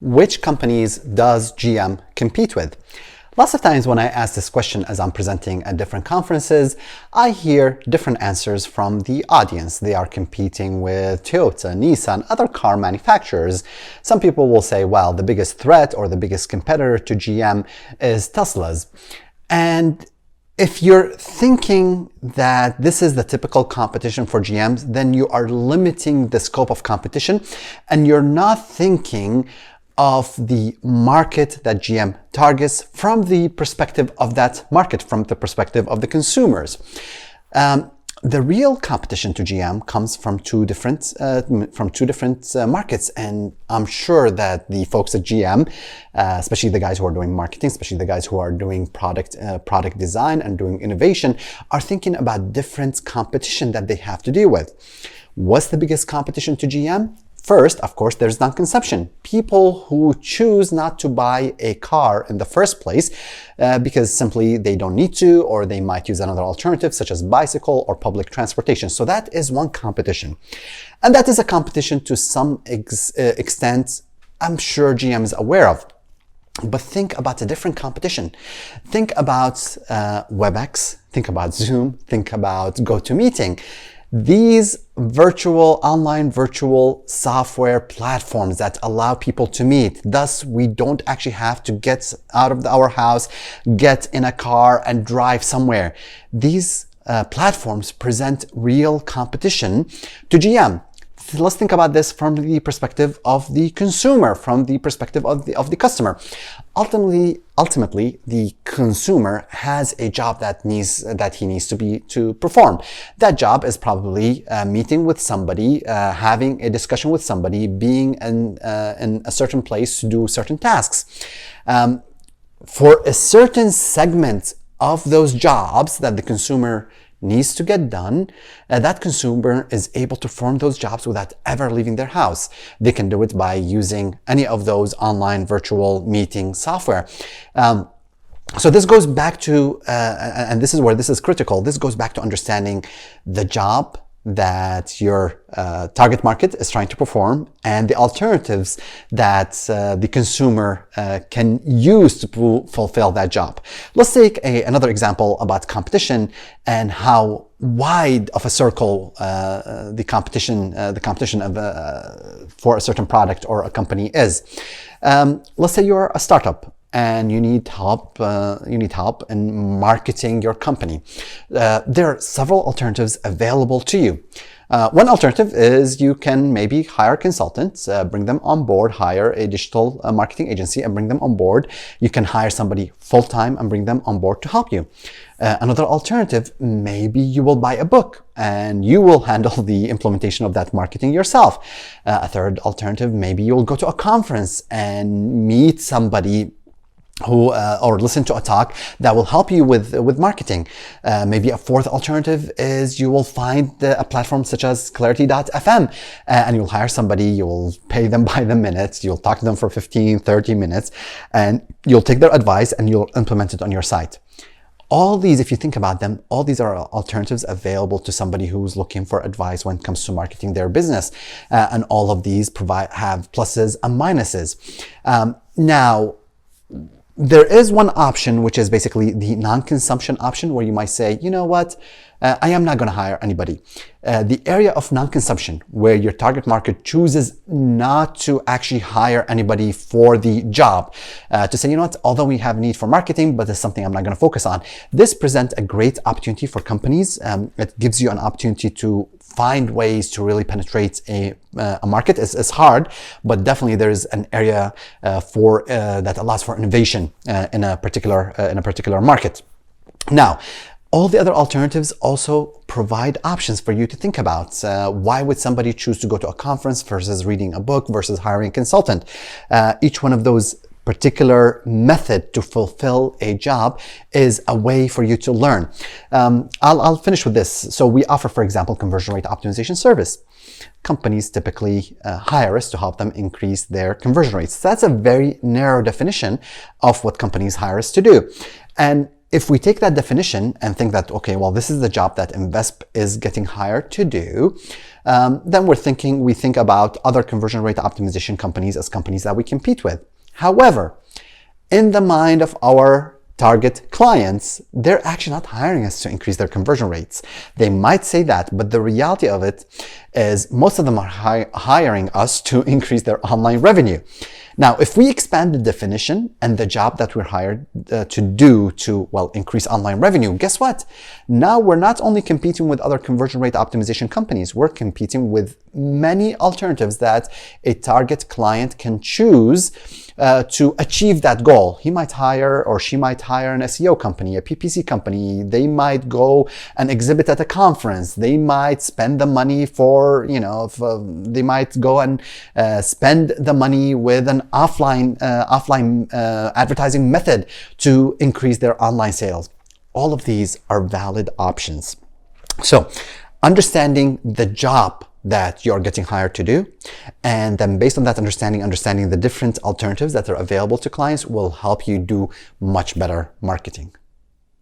Which companies does GM compete with? Lots of times when I ask this question as I'm presenting at different conferences, I hear different answers from the audience. They are competing with Toyota, Nissan, other car manufacturers. Some people will say, well, the biggest threat or the biggest competitor to GM is Tesla's. And if you're thinking that this is the typical competition for GMs, then you are limiting the scope of competition and you're not thinking of the market that GM targets from the perspective of that market, from the perspective of the consumers. The real competition to GM comes from two different markets, and I'm sure that the folks at GM, especially the guys who are doing marketing, especially the guys who are doing product design and doing innovation, are thinking about different competition that they have to deal with. What's the biggest competition to GM? First, of course, there's non-consumption. People who choose not to buy a car in the first place because simply they don't need to, or they might use another alternative such as bicycle or public transportation. So that is one competition. And that is a competition to some extent I'm sure GM is aware of. But think about a different competition. Think about WebEx, think about Zoom, think about GoToMeeting. These online virtual software platforms that allow people to meet. Thus, we don't actually have to get out of our house, get in a car and drive somewhere. These platforms present real competition to GM. Let's think about this from the perspective of the consumer, from the perspective of the customer. Ultimately, the consumer has a job that he needs to perform. That job is probably meeting with somebody, having a discussion with somebody, being in a certain place to do certain tasks. For a certain segment of those jobs that the consumer needs to get done, that consumer is able to perform those jobs without ever leaving their house. They can do it by using any of those online virtual meeting software. So this goes back to, and this is where this is critical, this goes back to understanding the job that your target market is trying to perform and the alternatives that the consumer can use to fulfill that job. Let's take another example about competition and how wide of a circle the competition for a certain product or a company is. Let's say you're a startup and you need help in marketing your company. There are several alternatives available to you. One alternative is you can maybe hire consultants, bring them on board, hire a digital marketing agency and bring them on board. You can hire somebody full-time and bring them on board to help you. Another alternative, maybe you will buy a book and you will handle the implementation of that marketing yourself. A third alternative, maybe you'll go to a conference and meet somebody who or listen to a talk that will help you with marketing. Maybe a fourth alternative is you will find a platform such as clarity.fm and you'll hire somebody, you'll pay them by the minute, you'll talk to them for 15-30 minutes and you'll take their advice and you'll implement it on your site. All these, if you think about them, all these are alternatives available to somebody who's looking for advice when it comes to marketing their business. And all of these have pluses and minuses. Now, there is one option, which is basically the non-consumption option, where you might say, you know what, I am not going to hire anybody. The area of non-consumption, where your target market chooses not to actually hire anybody for the job, to say, you know what, although we have a need for marketing, but it's something I'm not going to focus on. This presents a great opportunity for companies. It gives you an opportunity to find ways to really penetrate a market. It's hard, but definitely there is an area that allows for innovation in a particular market. Now, all the other alternatives also provide options for you to think about. Why would somebody choose to go to a conference versus reading a book versus hiring a consultant? Each one of those particular method to fulfill a job is a way for you to learn. I'll finish with this. So we offer, for example, conversion rate optimization service. Companies typically hire us to help them increase their conversion rates. That's a very narrow definition of what companies hire us to do. And if we take that definition and think that, okay, well, this is the job that Invesp is getting hired to do, then we think about other conversion rate optimization companies as companies that we compete with. However, in the mind of our target clients, they're actually not hiring us to increase their conversion rates. They might say that, but the reality of it is most of them are hiring us to increase their online revenue. Now, if we expand the definition and the job that we're hired to do to, well, increase online revenue, guess what? Now we're not only competing with other conversion rate optimization companies, we're competing with many alternatives that a target client can choose to achieve that goal. He might hire, or she might hire, an SEO company, a PPC company. They might go and exhibit at a conference. They might spend the money for, they might go and spend the money with an offline advertising method to increase their online sales. All of these are valid options. So, understanding the job that you're getting hired to do, and then based on that understanding the different alternatives that are available to clients will help you do much better marketing.